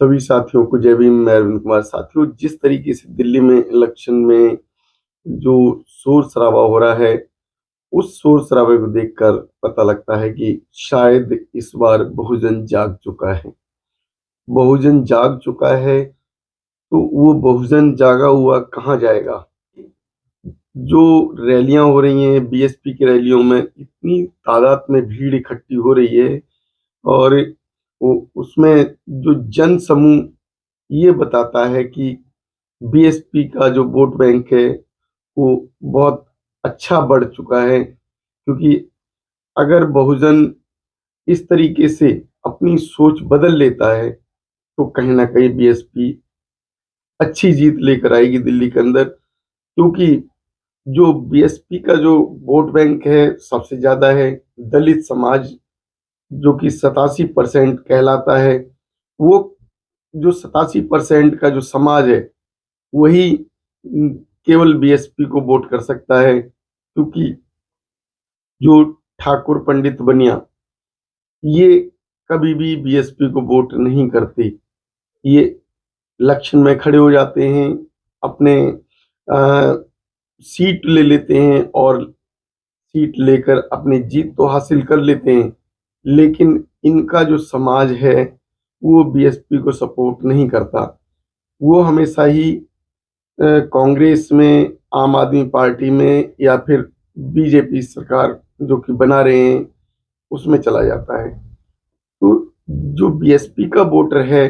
सभी साथियों को जय भीम। मैं अरविंद कुमार। साथियों, जिस तरीके से दिल्ली में इलेक्शन में जो शोर शराबा हो रहा है, उस शोर शराबे को देखकर पता लगता है कि शायद इस बार बहुजन जाग चुका है। बहुजन जाग चुका है, तो वो बहुजन जागा हुआ कहाँ जाएगा? जो रैलियां हो रही हैं, बीएसपी की रैलियों में इतनी तादाद में भीड़ इकट्ठी हो रही है, और उसमें जो जन समूह ये बताता है कि बीएसपी का जो वोट बैंक है वो बहुत अच्छा बढ़ चुका है। क्योंकि अगर बहुजन इस तरीके से अपनी सोच बदल लेता है तो कहीं ना कहीं बीएसपी अच्छी जीत लेकर आएगी दिल्ली के अंदर। क्योंकि जो बीएसपी का जो वोट बैंक है सबसे ज्यादा है दलित समाज, जो कि 87% कहलाता है। वो जो 87% का जो समाज है वही केवल बीएसपी को वोट कर सकता है। क्योंकि जो ठाकुर पंडित बनिया, ये कभी भी बीएसपी को वोट नहीं करते। ये इलेक्शन में खड़े हो जाते हैं, अपने सीट ले लेते हैं और सीट लेकर अपनी जीत तो हासिल कर लेते हैं, लेकिन इनका जो समाज है वो बीएसपी को सपोर्ट नहीं करता। वो हमेशा ही कांग्रेस में, आम आदमी पार्टी में, या फिर बीजेपी सरकार जो कि बना रहे हैं उसमें चला जाता है। तो जो बीएसपी का वोटर है,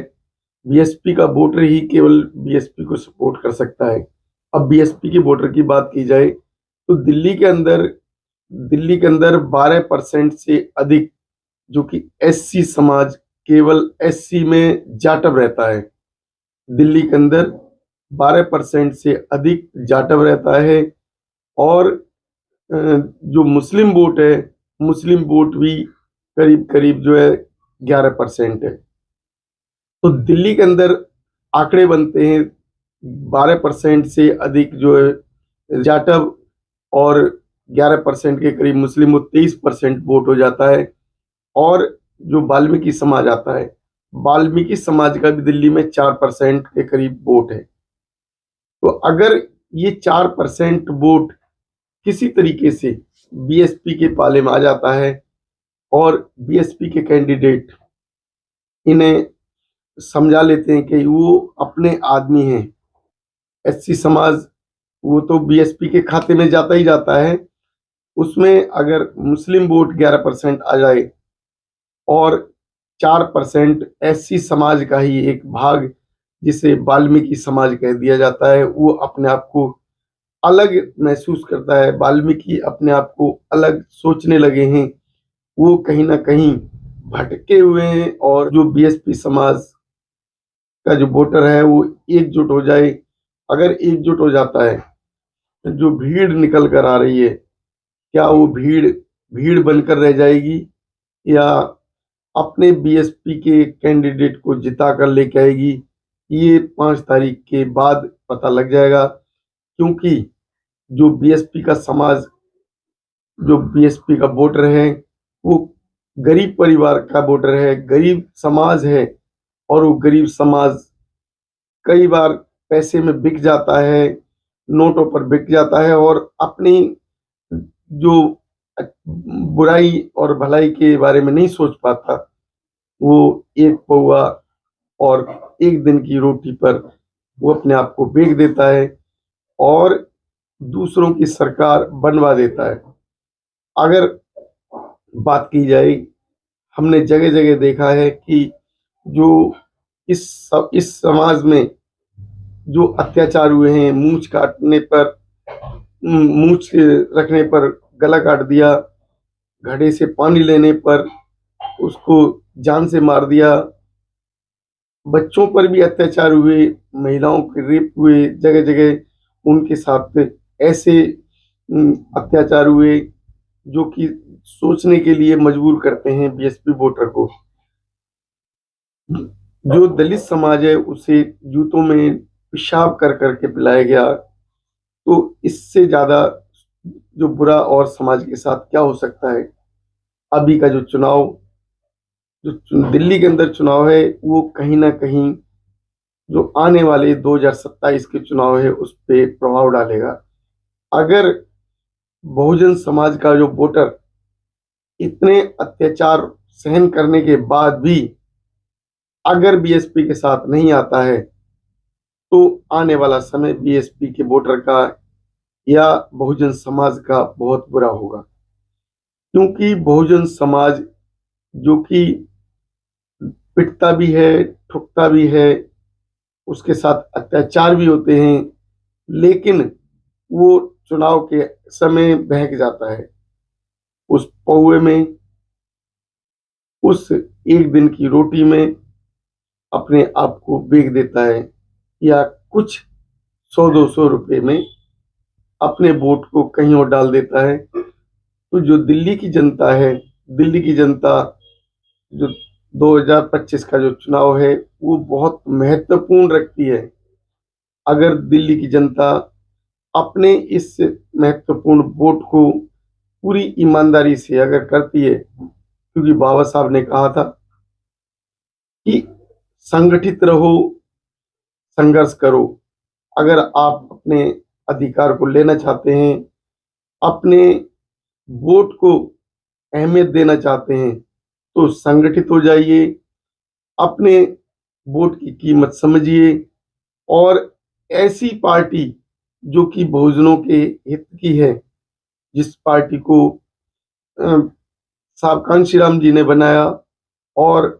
बीएसपी का वोटर ही केवल बीएसपी को सपोर्ट कर सकता है। अब बीएसपी के वोटर की बात की जाए तो दिल्ली के अंदर 12% से अधिक, जो कि एससी समाज, केवल एससी में जाटव रहता है। दिल्ली के अंदर 12% से अधिक जाटव रहता है। और जो मुस्लिम वोट है, मुस्लिम वोट भी करीब करीब जो है 11% है। तो दिल्ली के अंदर आंकड़े बनते हैं 12% से अधिक जो है जाटव, और 11% के करीब मुस्लिम, वो 23% वोट हो जाता है। और जो वाल्मीकि समाज आता है, वाल्मीकि समाज का भी दिल्ली में 4% के करीब वोट है। तो अगर ये 4% वोट किसी तरीके से बीएसपी के पाले में आ जाता है और बीएसपी के कैंडिडेट इन्हें समझा लेते हैं कि वो अपने आदमी हैं, एससी समाज वो तो बीएसपी के खाते में जाता ही जाता है। उसमें अगर मुस्लिम वोट 11% आ जाए और 4% एससी समाज का ही एक भाग, जिसे वाल्मीकि समाज कह दिया जाता है, वो अपने आप को अलग महसूस करता है, वाल्मीकि अपने आप को अलग सोचने लगे हैं, वो कहीं ना कहीं भटके हुए हैं। और जो बीएसपी समाज का जो वोटर है वो एकजुट हो जाए, अगर एकजुट हो जाता है, जो भीड़ निकल कर आ रही है, क्या वो भीड़ भीड़ बनकर रह जाएगी या अपने बीएसपी के कैंडिडेट को जिता कर लेके आएगी? ये 5 तारीख के बाद पता लग जाएगा। क्योंकि जो बीएसपी का समाज, जो बीएसपी का वोटर है, वो गरीब परिवार का वोटर है, गरीब समाज है। और वो गरीब समाज कई बार पैसे में बिक जाता है, नोटों पर बिक जाता है, और अपनी जो बुराई और भलाई के बारे में नहीं सोच पाता। वो एक पौआ और एक दिन की रोटी पर वो अपने आप को बेच देता है और दूसरों की सरकार बनवा देता है। अगर बात की जाए, हमने जगह जगह देखा है कि जो इस समाज में जो अत्याचार हुए हैं, मूंछ काटने पर, मूंछ रखने पर गला काट दिया, घड़े से पानी लेने पर उसको जान से मार दिया, बच्चों पर भी अत्याचार हुए, महिलाओं के रेप हुए, जगह जगह उनके साथ ऐसे अत्याचार हुए जो कि सोचने के लिए मजबूर करते हैं बीएसपी वोटर को। जो दलित समाज है उसे जूतों में पेशाब कर करके पिलाया गया। तो इससे ज्यादा जो बुरा और समाज के साथ क्या हो सकता है? अभी का जो चुनाव जो दिल्ली के अंदर चुनाव है वो कहीं ना कहीं जो आने वाले 2027 के चुनाव है उस पे प्रभाव डालेगा। अगर बहुजन समाज का जो वोटर इतने अत्याचार सहन करने के बाद भी अगर बीएसपी के साथ नहीं आता है तो आने वाला समय बीएसपी के वोटर का या बहुजन समाज का बहुत बुरा होगा, क्योंकि बहुजन समाज जो कि पिटता भी है, ठुकता भी है, उसके साथ अत्याचार भी होते हैं, लेकिन वो चुनाव के समय बहक जाता है उस पौए में, उस एक दिन की रोटी में अपने आप को बेच देता है, या कुछ 100-200 रुपए में अपने वोट को कहीं और डाल देता है। तो जो दिल्ली की जनता है, दिल्ली की जनता जो 2025 का जो चुनाव है वो बहुत महत्वपूर्ण रखती है। अगर दिल्ली की जनता अपने इस महत्वपूर्ण वोट को पूरी ईमानदारी से अगर करती है, क्योंकि बाबा साहब ने कहा था कि संगठित रहो, संघर्ष करो। अगर आप अपने अधिकार को लेना चाहते हैं, अपने वोट को अहमियत देना चाहते हैं, तो संगठित हो जाइए, अपने वोट की कीमत समझिए और ऐसी पार्टी जो कि बहुजनों के हित की है, जिस पार्टी को साहब कांशीराम जी ने बनाया और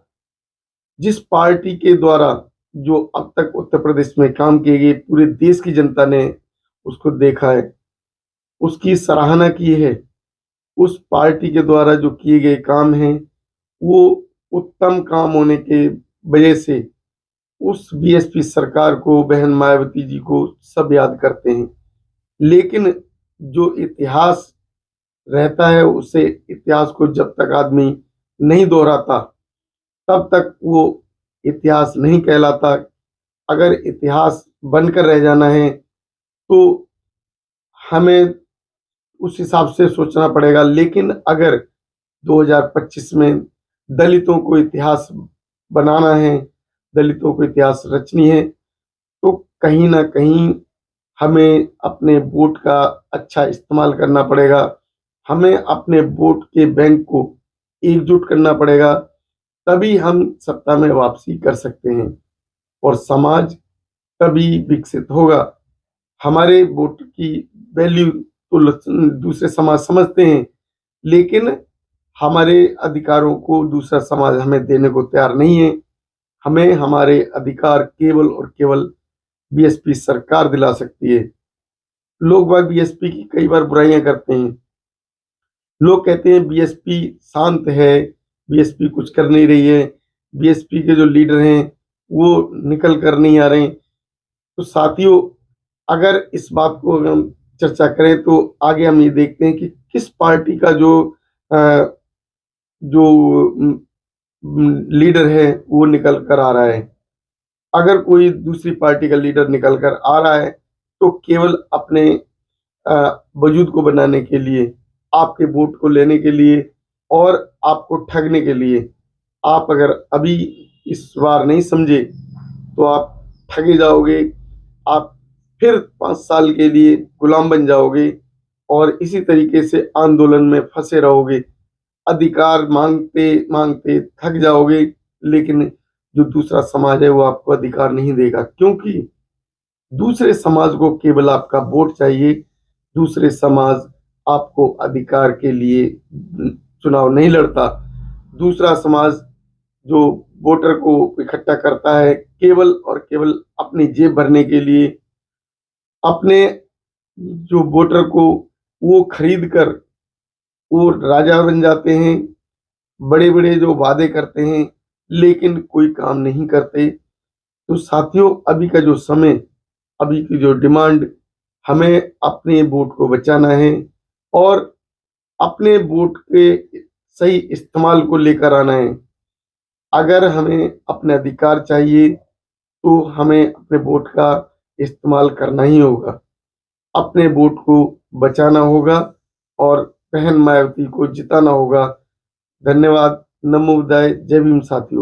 जिस पार्टी के द्वारा जो अब तक उत्तर प्रदेश में काम किए गए पूरे देश की जनता ने उसको देखा है, उसकी सराहना की है, उस पार्टी के द्वारा जो किए गए काम हैं वो उत्तम काम होने के वजह से उस बीएसपी सरकार को, बहन मायावती जी को सब याद करते हैं। लेकिन जो इतिहास रहता है उसे इतिहास को जब तक आदमी नहीं दोहराता तब तक वो इतिहास नहीं कहलाता। अगर इतिहास बनकर रह जाना है तो हमें उस हिसाब से सोचना पड़ेगा। लेकिन अगर 2025 में दलितों को इतिहास बनाना है, दलितों को इतिहास रचनी है, तो कहीं ना कहीं हमें अपने वोट का अच्छा इस्तेमाल करना पड़ेगा। हमें अपने वोट के बैंक को एकजुट करना पड़ेगा, तभी हम सत्ता में वापसी कर सकते हैं और समाज तभी विकसित होगा। हमारे वोट की वैल्यू तो दूसरे समाज समझते हैं, लेकिन हमारे अधिकारों को दूसरा समाज हमें देने को तैयार नहीं है। हमें हमारे अधिकार केवल और केवल बीएसपी सरकार दिला सकती है। लोग बाग बीएसपी की कई बार बुराइयां करते हैं। लोग कहते हैं बीएसपी शांत है, बीएसपी कुछ कर नहीं रही है, बीएसपी के जो लीडर हैं वो निकल कर नहीं आ रहे हैं। तो साथियों, अगर इस बात को हम चर्चा करें तो आगे हम ये देखते हैं कि किस पार्टी का जो लीडर है वो निकल कर आ रहा है। अगर कोई दूसरी पार्टी का लीडर निकल कर आ रहा है तो केवल अपने वजूद को बनाने के लिए, आपके वोट को लेने के लिए और आपको ठगने के लिए। आप अगर अभी इस बार नहीं समझे तो आप ठगे जाओगे, आप फिर 5 साल के लिए गुलाम बन जाओगे और इसी तरीके से आंदोलन में फंसे रहोगे, अधिकार मांगते मांगते थक जाओगे। लेकिन जो दूसरा समाज है वो आपको अधिकार नहीं देगा, क्योंकि दूसरे समाज को केवल आपका वोट चाहिए। दूसरे समाज आपको अधिकार के लिए चुनाव नहीं लड़ता। दूसरा समाज जो वोटर को इकट्ठा करता है केवल और केवल अपनी जेब भरने के लिए, अपने जो वोटर को वो खरीद कर वो राजा बन जाते हैं, बड़े बड़े जो वादे करते हैं लेकिन कोई काम नहीं करते। तो साथियों, अभी का जो समय, अभी की जो डिमांड, हमें अपने वोट को बचाना है और अपने वोट के सही इस्तेमाल को लेकर आना है। अगर हमें अपने अधिकार चाहिए तो हमें अपने वोट का इस्तेमाल करना ही होगा, अपने वोट को बचाना होगा और बहन मायावती को जिताना होगा। धन्यवाद। नमो बुद्धाय, जय भीम साथियों।